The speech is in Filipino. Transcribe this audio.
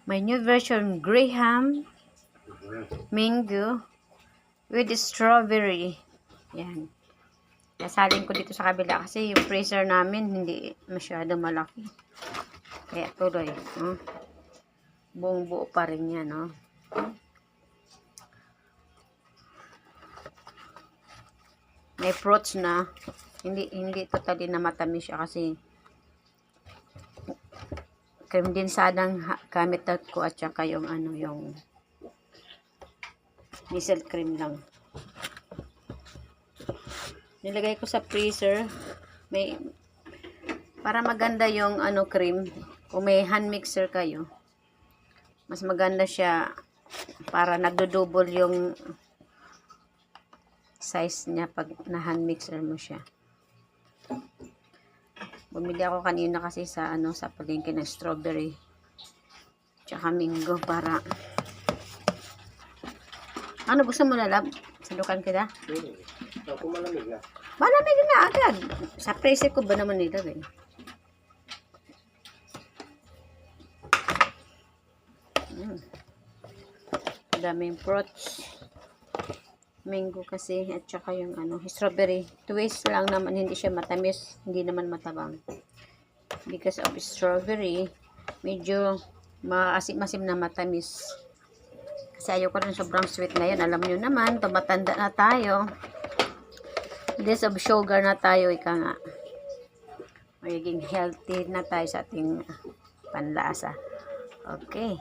My new version, Graham mango with strawberry. Yan. Nasalin ko dito sa kabila kasi yung freezer namin hindi masyado malaki. Kaya tuloy. Buong buo pa rin yan. May fruits na. Hindi totally na matamis siya kasi cream din sadang gamit ko at saka yung yung diesel cream lang. Nilagay ko sa freezer. Para maganda yung cream. Kung may hand mixer kayo, mas maganda siya para nagdo-double yung size niya pag na hand mixer mo siya. Bumili ako kanina kasi sa sa palengke ng strawberry tsaka mango para gusto mo na lab? Salukan kita? Ako malamig na. Malamig na agad. Sa freezer ko ba naman nilagay? Daming fruits. Mango kasi at saka yung strawberry. Twist lang naman, hindi siya matamis, hindi naman matabang. Because of strawberry, medyo maasim-asim na matamis. Kasi ayoko rin sobrang sweet na yun. Alam nyo naman, tumatanda na tayo. Less of sugar na tayo, ika nga. Magiging healthy na tayo sa ating panlasa. Okay.